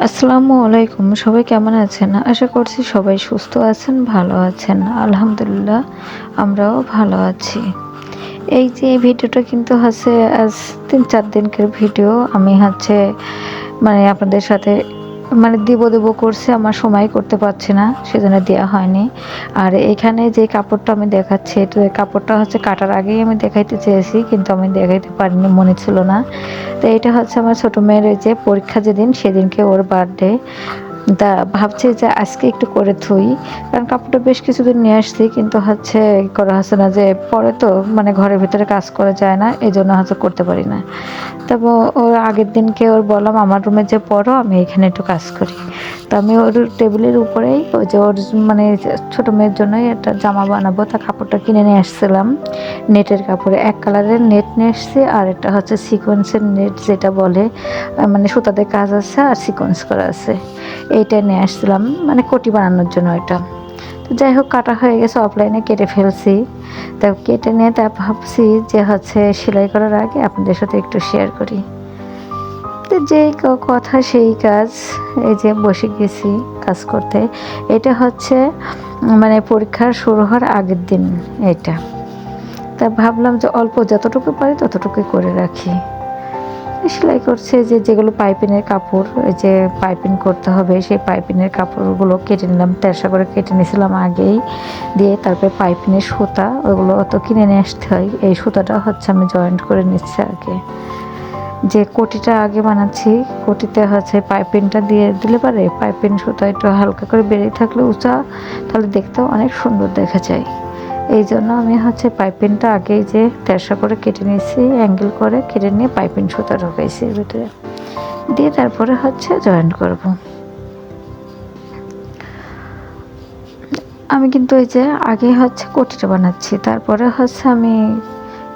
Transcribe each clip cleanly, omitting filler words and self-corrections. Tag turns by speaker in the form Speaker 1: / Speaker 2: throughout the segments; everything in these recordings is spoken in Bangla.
Speaker 1: আসসালামু আলাইকুম। সবাই কেমন আছেন? আশা করছি সবাই সুস্থ আছেন, ভালো আছেন। আলহামদুলিল্লাহ আমরাও ভালো আছি। এই যে এই ভিডিওটা কিন্তু হচ্ছে আজ ৩-৪ দিনকার ভিডিও। আমি হচ্ছে আপনাদের সাথে দিব করছি, আমার সময় করতে পারছি না, সেজন্য দেয়া হয়নি। আর এখানে যে কাপড়টা আমি দেখাচ্ছি, এটা কাপড়টা হচ্ছে কাটার আগেই আমি দেখাইতে চেয়েছি, কিন্তু আমি দেখাইতে পারিনি, মনে ছিল না। তো এটা হচ্ছে আমার ছোট মেয়ের যে পরীক্ষা যেদিন, সেদিনকে ওর বার্থডে। তা ভাবছি যে আজকে একটু করে থুই, কারণ কাপড়টা বেশ কিছুদিন নিয়ে আসছি, কিন্তু হচ্ছে করা হচ্ছে না, যে পরে তো ঘরের ভিতরে কাজ করা যায় না, এই জন্য হচ্ছে করতে পারি না। তারপর ওর আগের দিনকে ওর বললাম আমার রুমে যে পড়ো, আমি এখানে একটু কাজ করি। তো আমি ওর টেবিলের উপরেই ওই যে ওর ছোটো মেয়ের জন্যই একটা জামা বানাবো, তা কাপড়টা কিনে নিয়ে আসছিলাম। নেটের কাপড়ে এক কালারের নেট নিয়ে এসছি, আর একটা হচ্ছে সিকোয়েন্সের নেট, যেটা বলে সুতাতে কাজ আছে আর সিকোয়েন্স করা আছে, এইটা নিয়ে আসছিলাম কোটি বানানোর জন্য এটা। তো যাই হোক, কাটা হয়ে গেছে, অফলাইনে কেটে ফেলছি। তা কেটে নিয়ে তা ভাবছি যে হচ্ছে সেলাই করার আগে আপনাদের সাথে একটু শেয়ার করি। তো যেই কথা সেই কাজ, এই যে বসে গেছি কাজ করতে। এটা হচ্ছে পরীক্ষা শুরু হওয়ার আগের দিন এটা। তা ভাবলাম যে অল্প যতটুকু পারি ততটুকুই করে রাখি। সেলাই করছে যে যেগুলো পাইপিনের কাপড়, এই যে পাইপিং করতে হবে, সেই পাইপিনের কাপড়গুলো কেটে নিলাম, তেরসা করে কেটে নিয়েছিলাম আগেই, দিয়ে তারপরে পাইপিনের সুতা ওইগুলো অত কিনে নিয়ে আসতে হয়। এই সুতাটা হচ্ছে আমি জয়েন্ট করে নিচ্ছি আগে, যে কোটিটা আগে বানাচ্ছি। কোটিতে হচ্ছে পাইপিংটা দিয়ে দিলে পারে পাইপিং সুতা একটু হালকা করে বেরিয়ে থাকলে উঁচা, তাহলে দেখতেও অনেক সুন্দর দেখা যায়। এই জন্য আমি হচ্ছে পাইপিংটা আগেই যে তেরসা করে কেটে নিয়েছি, অ্যাঙ্গেল করে কেটে নিয়ে পাইপিং সুতা ঢোকাইছি এর ভিতরে, দিয়ে তারপরে হচ্ছে জয়েন্ট করব। আমি কিন্তু এই যে আগে হচ্ছে কোটিটা বানাচ্ছি, তারপরে হচ্ছে আমি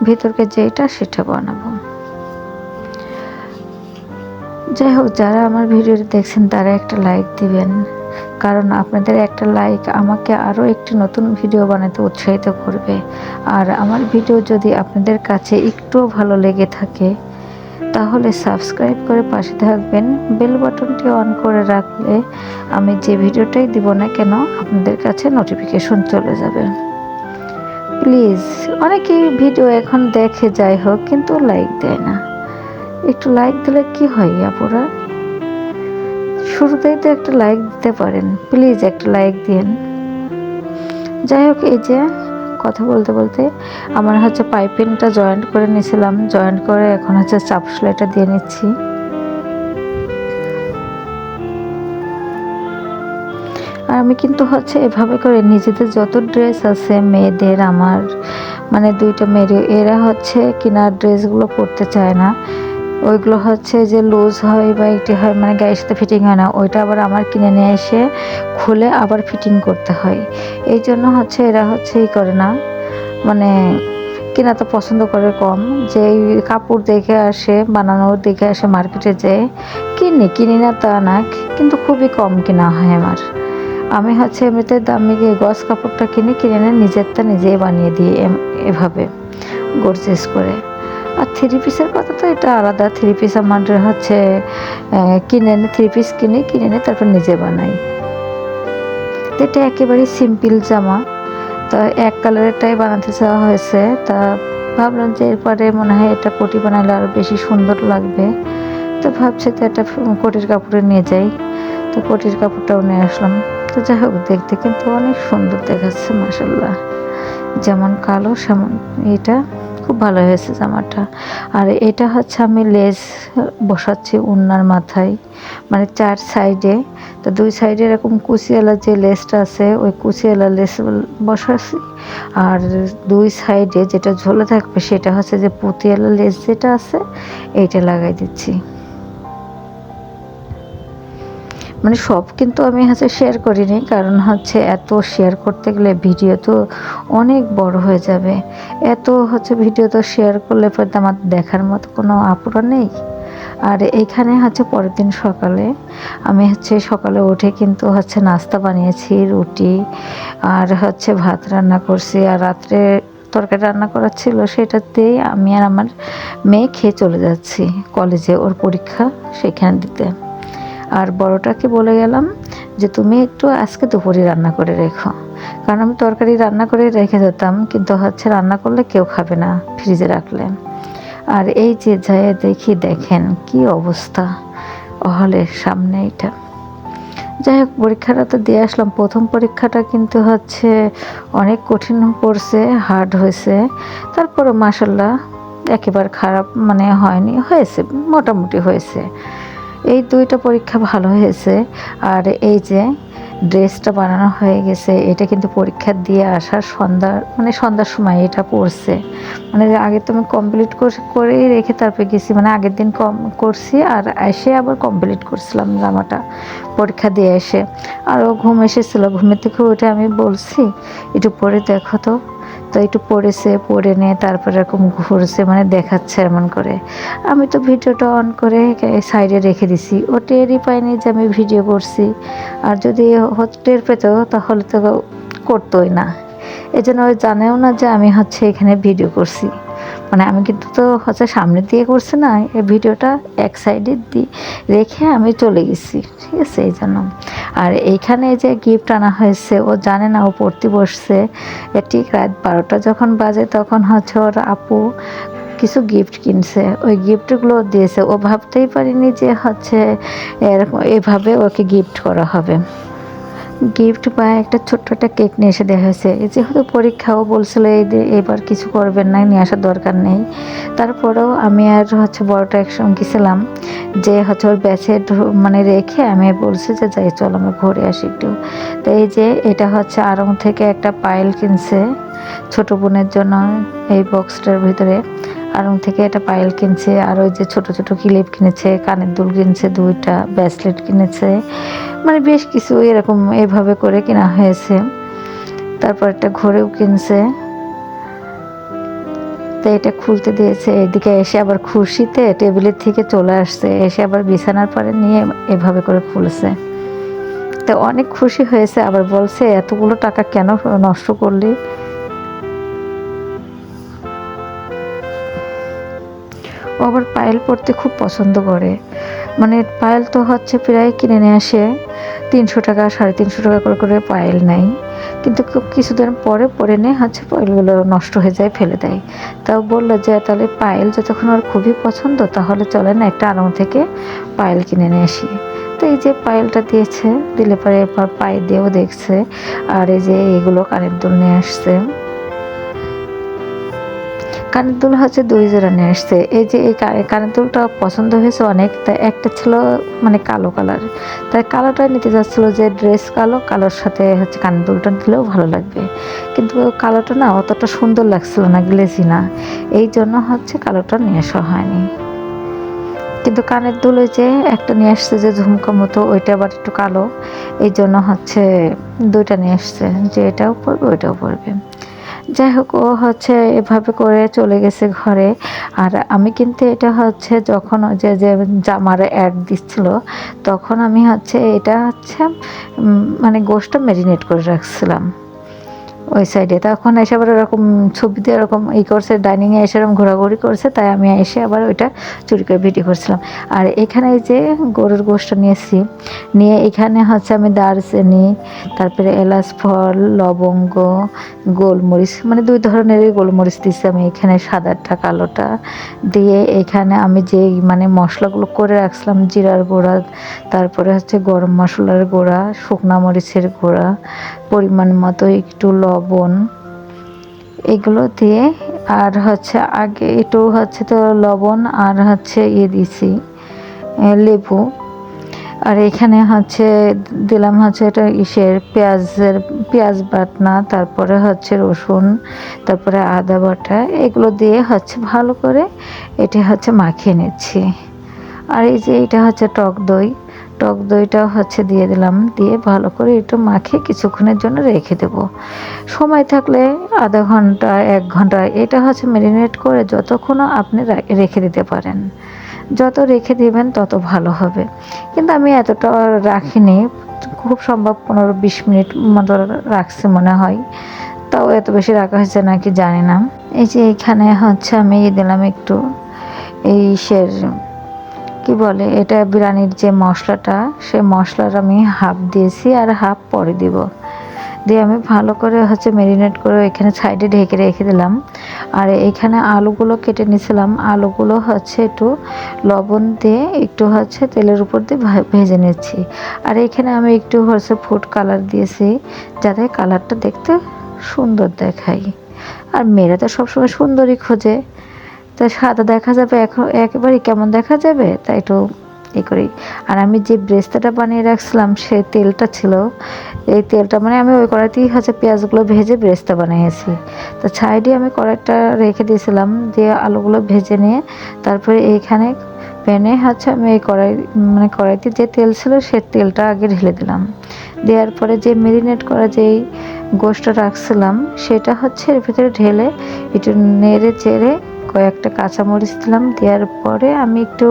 Speaker 1: ভিতরকে যেটা সেটা বানাবো। যাই হোক, যারা আমার ভিডিওটি দেখছেন তারা একটা লাইক দিবেন, কারণ আপনাদের একটা লাইক আমাকে আরও একটি নতুন ভিডিও বানাতে উৎসাহিত করবে। আর আমার ভিডিও যদি আপনাদের কাছে একটুও ভালো লেগে থাকে, তাহলে সাবস্ক্রাইব করে পাশে থাকবেন, বেল বাটনটি অন করে রাখলে আমি যে ভিডিওটাই দিব না কেন আপনাদের কাছে নোটিফিকেশন চলে যাবে। প্লিজ, অনেকেই ভিডিও এখন দেখে যাই হোক, কিন্তু লাইক দেয় না। একটু লাইক দিলে কি হয় আপুরা? শুরুতেই তো একটা লাইক দিতে পারেন, প্লিজ একটা লাইক দিন। যাই হোক, এই যে কথা বলতে বলতে আমার হচ্ছে পাইপিংটা জয়েন্ট করে নিয়েছিলাম, জয়েন্ট করে এখন হচ্ছে চাপ সেলাইটা দিয়ে নিচ্ছি। আর আমি কিন্তু হচ্ছে এভাবে করে নিজেদের যত ড্রেস আছে মেয়েদের, আমার দুইটা মেয়ের, এরা হচ্ছে কেনার ড্রেসগুলো পরতে চায় না। ওইগুলো হচ্ছে যে লুজ হয় বা এটি হয়, গায়ের সাথে ফিটিং হয় না, ওইটা আবার আমার কিনে নিয়ে এসে খুলে আবার ফিটিং করতে হয়। এই জন্য হচ্ছে এরা হচ্ছে করে না, কেনা তো পছন্দ করে কম। যে কাপড় দেখে আসে, বানানোর দেখে আসে, মার্কেটে যেয়ে কিনি না তা না, কিন্তু খুবই কম কেনা হয় আমার। আমি হচ্ছে এমনিতে দামি গজ কাপড়টা কিনে এনে নিজেরটা নিজেই বানিয়ে দিই, এভাবে গর্জিয়াস করে। আর থ্রি পিসের কথা তো এটা আলাদা। থ্রি পিস আমার হচ্ছে থ্রি পিস কিনে এনে তারপর নিজে বানাই। তো এটা একেবারে সিম্পল জামা, তো এক কালারেরটাই বানাতে চাওয়া হয়েছে। তা ভাবলাম যে এরপরে মনে হয় এটা কোটি বানালে আরও বেশি সুন্দর লাগবে। তো ভাবছি তো একটা কোটির কাপড়ে নিয়ে যাই, তো কোটির কাপড়টাও নিয়ে আসলাম। তো যাই হোক, দেখতে কিন্তু অনেক সুন্দর দেখাচ্ছে মাশাআল্লাহ, যেমন কালো সেমন এটা খুব ভালো হয়েছে জামাটা। আর এটা হচ্ছে আমি লেস বসাচ্ছি ওড়নার মাথায়, চার সাইডে। তো দুই সাইডে এরকম কুচিওয়ালা যে লেসটা আছে, ওই কুচিওয়ালা লেস বসাচ্ছি। আর দুই সাইডে যেটা ঝুলে থাকবে সেটা হচ্ছে যে পুঁতিওয়ালা লেস যেটা আছে, এইটা লাগাই দিচ্ছি। সব কিন্তু আমি হচ্ছে শেয়ার করিনি, কারণ হচ্ছে এত শেয়ার করতে গেলে ভিডিও তো অনেক বড় হয়ে যাবে। এত হচ্ছে ভিডিও তো শেয়ার করলে পরে আমার দেখার মতো কোনো আপুরা নেই। আর এইখানে হচ্ছে পরের দিন সকালে আমি হচ্ছে সকালে উঠে কিন্তু হচ্ছে নাস্তা বানিয়েছি, রুটি আর হচ্ছে ভাত রান্না করছি। আর রাত্রে তরকারি রান্না করা ছিল, সেটাতেই আমি আর আমার মেয়ে খেয়ে চলে যাচ্ছি কলেজে, ওর পরীক্ষা সেখানে দিতে। আর বড়টাকে বলে গেলাম যে তুমি একটু আজকে দুপুরে রান্না করে রেখো, কারণ আমি তরকারি রান্না করে রেখে যেতাম, কিন্তু হচ্ছে রান্না করলে কেউ খাবে না ফ্রিজে রাখলে। আর এই যে যায় দেখি, দেখেন কি অবস্থা হলের সামনে এটা। যাই হোক, পরীক্ষাটা তো দিয়ে আসলাম। প্রথম পরীক্ষাটা কিন্তু হচ্ছে অনেক কঠিন পড়ছে, হার্ড হয়েছে। তারপরে মাশাল্লাহ একেবারে খারাপ মানে হয়নি, হয়েছে, মোটামুটি হয়েছে। এই দুইটা পরীক্ষা ভালো হয়েছে। আর এই যে ড্রেসটা বানানো হয়ে গেছে, এটা কিন্তু পরীক্ষা দিয়ে আসার সন্ধ্যার সময় এটা পড়ছে। মানে আগে তো আমি কমপ্লিট করেই রেখে তারপরে গেছি, মানে আগের দিন করছি আর এসে আবার কমপ্লিট করছিলাম জামাটা পরীক্ষা দিয়ে এসে। আরও ঘুম এসেছিলো, ঘুমের থেকে উঠে আমি বলছি একটু পরে দেখো তো। তো একটু পড়েছে, পড়ে নিয়ে তারপরে এরকম ঘুরছে, মানে দেখাচ্ছে এমন করে। আমি তো ভিডিওটা অন করে সাইডে রেখে দিছি, ও টেরই পায়নি যে আমি ভিডিও করছি। আর যদি টের পেত তাহলে তো করতোই না। এই জন্য ওই জানেও না যে আমি হচ্ছে এখানে ভিডিও করছি। মানে আমি কিন্তু তো হচ্ছে সামনে দিয়ে করছি না, এই ভিডিওটা এক সাইডে রেখে আমি চলে গেছি, ঠিক আছে, এই জন্য। আর এইখানে যে গিফট আনা হয়েছে, ও জানে না, ও পড়তে বসছে। ঠিক রাত 12টা যখন বাজে তখন হচ্ছে ওর আপু কিছু গিফট কিনছে, ওই গিফটগুলো দিয়েছে। ও ভাবতেই পারিনি যে হচ্ছে এরকম এভাবে ওকে গিফট করা হবে। গিফট বা একটা ছোট্ট একটা কেক নিয়ে এসে দেওয়া হয়েছে। যেহেতু পরীক্ষাও বলছিল এবার কিছু করবেন না, নিয়ে আসার দরকার নেই। তারপরেও আমি আর হচ্ছে বড়টা একসঙ্গে গেছিলাম, যে হচ্ছে ওর ব্যাচে মানে রেখে আমি বলছি যে যাই চল আমরা ঘুরে আসি একটু। তো এই যে এটা হচ্ছে আড়ং থেকে একটা পায়েল কিনছে ছোট বোনের জন্য, এই বক্সটার ভিতরে আড়ং থেকে একটা পায়েল কিনছে। আর ওই যে ছোট ছোট ক্লিপ কিনেছে, কানের দুল কিনছে, দুইটা ব্রেসলেট কিনেছে, মানে বেশ কিছু এরকম এইভাবে করে কেনা হয়েছে। তারপর একটা ঘরেও কিনছে। তো এটা খুলতে দিয়েছে, এদিকে এসে আবার খুশিতে টেবিলের থেকে চলে আসছে, এসে আবার বিছানার পরে নিয়ে এভাবে করে খুলছে। তো অনেক খুশি হয়েছে, আবার বলছে এতগুলো টাকা কেন নষ্ট করলি। ও আবার পায়েল পরতে খুব পছন্দ করে, মানে পায়েল তো হচ্ছে প্রায় কিনে নিয়ে আসে 300 টাকা 350 টাকা করে করে পায়েল নেয়, কিন্তু কিছুদিন পরে পরে নিয়ে হচ্ছে পায়েলগুলো নষ্ট হয়ে যায়, ফেলে দেয়। তাও বললো যে তাহলে পায়েল যতক্ষণ ওর খুবই পছন্দ, তাহলে চলে না একটা আড়ং থেকে পায়েল কিনে নিয়ে আসি। তো এই যে পায়েলটা দিয়েছে, দিলে পরে এরপর পায়ে দিয়েও দেখছে। আর এই যে এগুলো কানের দুল নিয়ে আসছে, কানের দুল হচ্ছে 2 জোড়া নিয়ে আসছে। এই যে এই কানের দুলটা পছন্দ হয়েছে অনেক, তাই একটা ছিল মানে কালো কালার, তাই কালোটা নিতে যাচ্ছিল, যে ড্রেস কালো, কালোর সাথে হচ্ছে কানের দুলটা দিলেও ভালো লাগবে। কিন্তু কালোটা না অতটা সুন্দর লাগছিল না, গ্লেজি না, এই জন্য হচ্ছে কালোটা নিয়ে আসা হয়নি। কিন্তু কানের দুল ওই যে একটা নিয়ে আসছে যে ঝুমকা মতো, ওইটা আবার একটু কালো, এই জন্য হচ্ছে 2টা নিয়ে আসছে, যে এটাও পরবে ওইটাও পরবে। যাই হোক, ও হচ্ছে এভাবে করে চলে গেছে ঘরে। আর আমি কিন্তু এটা হচ্ছে যখন যে যে জামার অ্যাড দিচ্ছিল, তখন আমি হচ্ছে এটা হচ্ছে মানে গোশটা ম্যারিনেট করে রাখছিলাম ওই সাইডে। তখন এসে আবার এরকম ছবি দিয়ে এরকম করছে, ডাইনিংয়ে এসে এরকম ঘোরাঘুরি করছে, তাই আমি এসে আবার ওইটা চুরি করে ভিডিও করছিলাম। আর এখানে যে গরুর গোশটা নিয়েছি, নিয়ে এখানে হচ্ছে আমি দারচিনি, তারপরে এলাচ ফল, লবঙ্গ, গোলমরিচ, মানে 2 ধরনেরই গোলমরিচ দিচ্ছি আমি এখানে, সাদাটা কালোটা দিয়ে। এখানে আমি যে মানে মশলাগুলো করে রাখছিলাম, জিরার গুঁড়া, তারপরে হচ্ছে গরম মশলার গুঁড়া, শুকনা মরিচের গুঁড়া, পরিমাণ মতো একটু লবণ, এগুলো দিয়ে। আর হচ্ছে আগে একটু হচ্ছে তো লবণ আর হচ্ছে দিছি লেবু। আর এখানে হচ্ছে দিলাম হচ্ছে এটা পেঁয়াজ বাটনা, তারপরে হচ্ছে রসুন, তারপরে আদা বাটা, এগুলো দিয়ে হচ্ছে ভালো করে এটা হচ্ছে মাখিয়ে নিচ্ছি। আর এই যে এটা হচ্ছে টক দইটা হচ্ছে দিয়ে দিলাম, দিয়ে ভালো করে একটু মাখিয়ে কিছুক্ষণের জন্য রেখে দেব। সময় থাকলে আধা ঘন্টা 1 ঘন্টা এটা হচ্ছে ম্যারিনেট করে যতক্ষণ আপনি রেখে দিতে পারেন, যত রেখে দিবেন তত ভালো হবে। কিন্তু আমি এতটা রাখিনি, খুব সম্ভব 15-20 মিনিট মতো রাখছি মনে হয়, তাও এত বেশি রাখা হয়েছে নাকি জানি না। এই যে এখানে হচ্ছে আমি দিলাম একটু এই কি বলে এটা, বিরিয়ানির যে মশলাটা, সেই মশলার আমি হাফ দিয়েছি আর হাফ পরে দিব। দিয়ে আমি ভালো করে ম্যারিনেট করে এখানে সাইডে ঢেকে রেখে দিলাম। আর এখানে আলুগুলো কেটে নিয়েছিলাম, আলুগুলো একটু লবণ দিয়ে একটু তেলের উপর দিয়ে ভেজে নিচ্ছি। আর এখানে আমি একটু ফুড কালার দিয়েছি, যাতে কালারটা দেখতে সুন্দর দেখায়। আর মেয়েরা তো সবসময় সুন্দরই খোঁজে, তো সাদা দেখা যাবে এখন একেবারেই কেমন দেখা যাবে, তাই একটু করি। আর আমি যে ব্রেস্তাটা বানিয়ে রাখছিলাম, সে তেলটা ছিল, এই তেলটা আমি ওই কড়াইতেই পেঁয়াজগুলো ভেজে ব্রেস্তা বানিয়েছি। তো সাইডে আমি কড়াইটা রেখে দিয়েছিলাম, দিয়ে আলুগুলো ভেজে নিয়ে তারপরে এইখানে প্যানে আমি এই কড়াইতে যে তেল ছিল সে তেলটা আগে ঢেলে দিলাম। দেওয়ার পরে যে ম্যারিনেট করা যেই গোশটা রাখছিলাম সেটা এর ভিতরে ঢেলে একটু নেড়ে চেড়ে কয়েকটা কাঁচামরিচ দিলাম। দেওয়ার পরে আমি একটু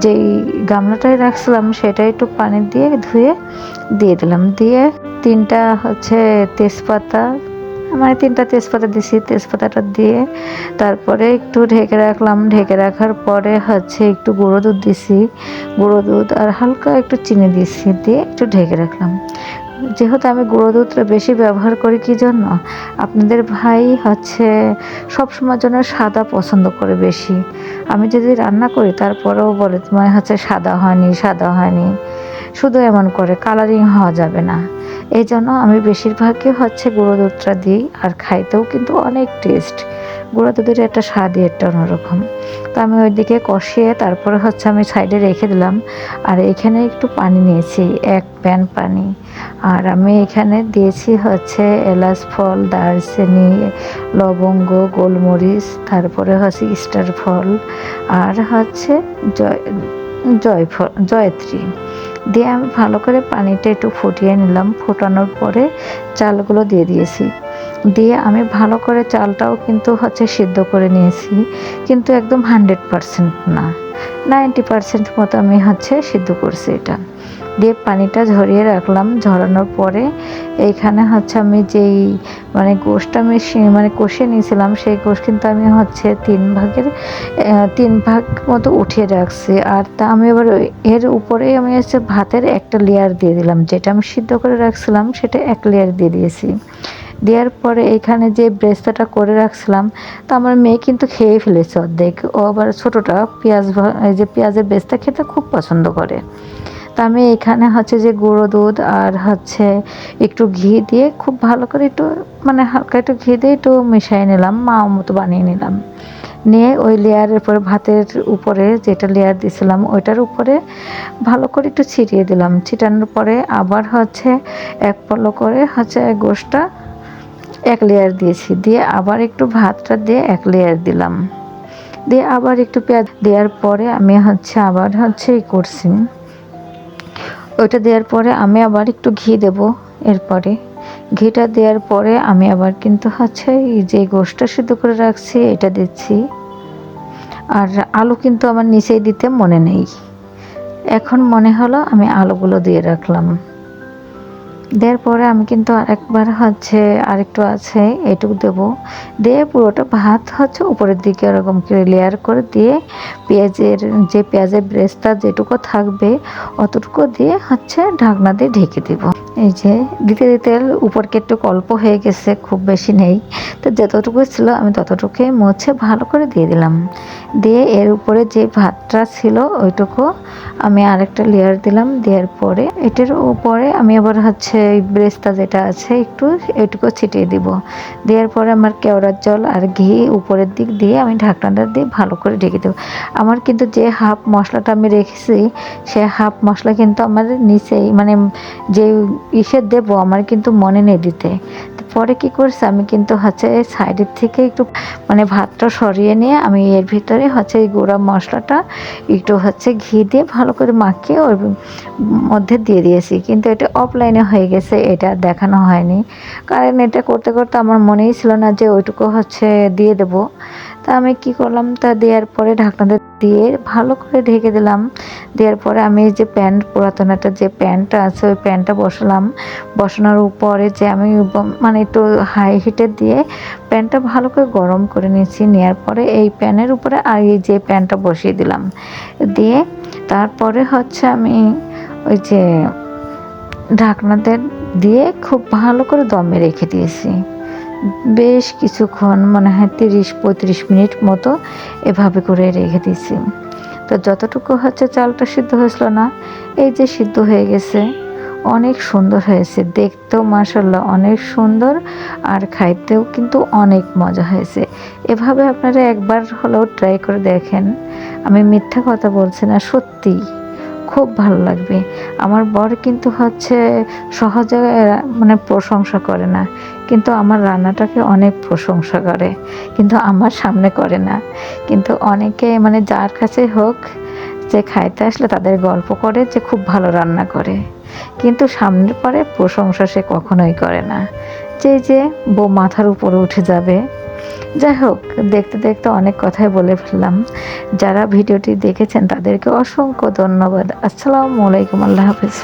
Speaker 1: যেই গামলাটায় রাখছিলাম সেটা একটু পানি দিয়ে ধুয়ে দিয়ে দিলাম। দিয়ে তিনটা তেজপাতা, তিনটা তেজপাতা দিছি, তেজপাতাটা দিয়ে তারপরে একটু ঢেকে রাখলাম। ঢেকে রাখার পরে একটু গুঁড়ো দুধ দিছি, গুঁড়ো দুধ আর হালকা একটু চিনি দিছি, দিয়ে একটু ঢেকে রাখলাম। যেহেতু আমি গুঁড়ো দুধটা বেশি ব্যবহার করি, কি জন্য, আপনাদের ভাই সবসময়ের জন্য সাদা পছন্দ করে বেশি। আমি যদি রান্না করি তারপরেও বলে তোমার সাদা হয়নি, সাদা হয়নি, শুধু এমন করে, কালারিং হওয়া যাবে না। এই জন্য আমি বেশিরভাগই গুঁড়ো দুধটা দিই, আর খাইতেও কিন্তু অনেক টেস্ট। গুঁড়ো দুধের একটা স্বাদই একটা অন্যরকম। তো আমি ওইদিকে কষিয়ে তারপরে আমি সাইডে রেখে দিলাম। আর এখানে একটু পানি নিয়েছি, এক প্যান পানি। আর আমি এখানে দিয়েছি এলাচ ফল, দারচিনি, লবঙ্গ, গোলমরিচ, তারপরে স্টার ফল, আর জয়ত্রী দিয়ে আমি ভালো করে পানিটা একটু ফুটিয়ে নিলাম। ফোটানোর পরে চালগুলো দিয়ে দিয়েছি। দিয়ে আমি ভালো করে চালটাও কিন্তু সিদ্ধ করে নিয়েছি, কিন্তু একদম 100% না, 90% মতো আমি সিদ্ধ করছি এটা। দিয়ে পানিটা ঝরিয়ে রাখলাম। ঝরানোর পরে এইখানে আমি যেই গোশটা আমি কষিয়ে নিয়েছিলাম, সেই গোশ কিন্তু আমি 3 ভাগ মতো উঠিয়ে রাখছি। আর তা আমি এবার এর উপরে আমি ভাতের একটা লেয়ার দিয়ে দিলাম, যেটা আমি সিদ্ধ করে রাখছিলাম সেটা এক লেয়ার দিয়ে দিয়েছি। দেওয়ার পরে এখানে যে ব্রেস্তাটা করে রাখছিলাম, তা আমার মেয়ে কিন্তু খেয়ে ফেলেছে অর্ধেক। ও আবার ছোটোটা এই যে পেঁয়াজের ব্রেস্তা খেতে খুব পছন্দ করে। তা আমি এখানে যে গুঁড়ো দুধ আর একটু ঘি দিয়ে খুব ভালো করে একটু হালকা একটু ঘি দিয়ে একটু মিশিয়ে নিলাম, মাও মতো বানিয়ে নিলাম। নিয়ে ওই লেয়ারের উপরে, ভাতের উপরে যেটা লেয়ার দিয়েছিলাম ওইটার উপরে ভালো করে একটু ছিটিয়ে দিলাম। ছিটানোর পরে আবার এক পলো করে গোশটা এক লেয়ার দিয়েছি, দিয়ে আবার একটু ভাতটা দিয়ে এক লেয়ার দিলাম। দিয়ে আবার একটু পেঁয়াজ দেওয়ার পরে আমি আবার করছি, ওইটা দেওয়ার পরে আমি আবার একটু ঘি দেব। এরপরে ঘিটা দেওয়ার পরে আমি আবার কিন্তু এই যে গোশটা সিদ্ধ করে রাখছি এটা দিচ্ছি। আর আলু কিন্তু আমার নিচেই দিতে মনে নেই, এখন মনে হলো আমি আলুগুলো দিয়ে রাখলাম। দেওয়ার পরে আমি কিন্তু আরেকবার আরেকটু আছে এটুকু দেব। দিয়ে পুরোটা ভাত উপরের দিকে এরকম করে লেয়ার করে দিয়ে পেঁয়াজের ব্রেস্তা যেটুকু থাকবে অতটুকু দিয়ে ঢাকনা দিয়ে ঢেকে দিব। এই যে দিতে দিতে উপরকে একটু অল্প হয়ে গেছে, খুব বেশি নেই, তো যতটুকু ছিল আমি ততটুকুই মুছে ভালো করে দিয়ে দিলাম। দিয়ে এর উপরে যে ভাতটা ছিল ওইটুকু আমি আরেকটা লেয়ার দিলাম। দেওয়ার পরে এটার উপরে আমি আবার ব্রেস্তা যেটা আছে একটু এটুকু ছিটিয়ে দিব। দেওয়ার পরে আমার কেওড়ার জল আর ঘি উপরের দিক দিয়ে আমি ঢাকনাটা দিয়ে ভালো করে ঢেকে দেবো। আমার কিন্তু যে হাফ মশলাটা আমি রেখেছি, সে হাফ মশলা কিন্তু আমার নিচেই যে দেব আমার কিন্তু মনে নেই দিতে। পরে কি করছে, আমি কিন্তু সাইডের থেকে একটু ভাতটা সরিয়ে নিয়ে আমি এর ভিতরে এই গুঁড়া মশলাটা একটু ঘি দিয়ে ভালো করে মাখিয়ে ওর মধ্যে দিয়ে দিয়েছি। কিন্তু এটা অফলাইনে হয়ে গেছে, এটা দেখানো হয়নি, কারণ এটা করতে করতে আমার মনেই ছিল না যে ওইটুকু দিয়ে দেব। তা আমি কি করলাম, তা দেওয়ার পরে ঢাকনাটা দিয়ে ভালো করে ঢেকে দিলাম। দেওয়ার পরে আমি যে পুরাতন একটা যে প্যানটা আছে ওই প্যানটা বসালাম। বসানোর উপরে যে আমি একটু হাই হিটে দিয়ে প্যানটা ভালো করে গরম করে নিয়েছি। নেওয়ার পরে এই প্যানের উপরে আর এই যে প্যানটা বসিয়ে দিলাম। দিয়ে তারপরে হচ্ছে আমি ওই যে ঢাকনাতে দিয়ে খুব ভালো করে দমে রেখে দিয়েছি। বেশ কিছুক্ষণ, মনে হয় ৩০-৩৫ মিনিট মতো এভাবে করে রেখে দিয়েছি। তো যতটুকু হচ্ছে চালটা সিদ্ধ হয়েছিল না, এই যে সিদ্ধ হয়ে গেছে, অনেক সুন্দর হয়েছে, দেখতেও মাশাআল্লাহ অনেক সুন্দর, আর খাইতেও কিন্তু অনেক মজা হয়েছে। এভাবে আপনারা একবার হলেও ট্রাই করে দেখেন, আমি মিথ্যা কথা বলছি না, সত্যি খুব ভালো লাগবে। আমার বর কিন্তু হচ্ছে সহজে মানে প্রশংসা করে না, কিন্তু আমার রান্নাটাকে অনেক প্রশংসা করে, কিন্তু আমার সামনে করে না। কিন্তু অনেকে মানে যার কাছে হোক, যে খাইতে আসলে তাদের গল্প করে যে খুব ভালো রান্না করে, কিন্তু সামনের পরে প্রশংসা সে কখনোই করে না, যে বউ মাথার উপরে উঠে যাবে। যাই হোক, দেখতে দেখতে অনেক কথাই বলে ফেললাম। যারা ভিডিওটি দেখেছেন তাদেরকে অসংখ্য ধন্যবাদ। আসসালামু আলাইকুম, আল্লাহ হাফেজ।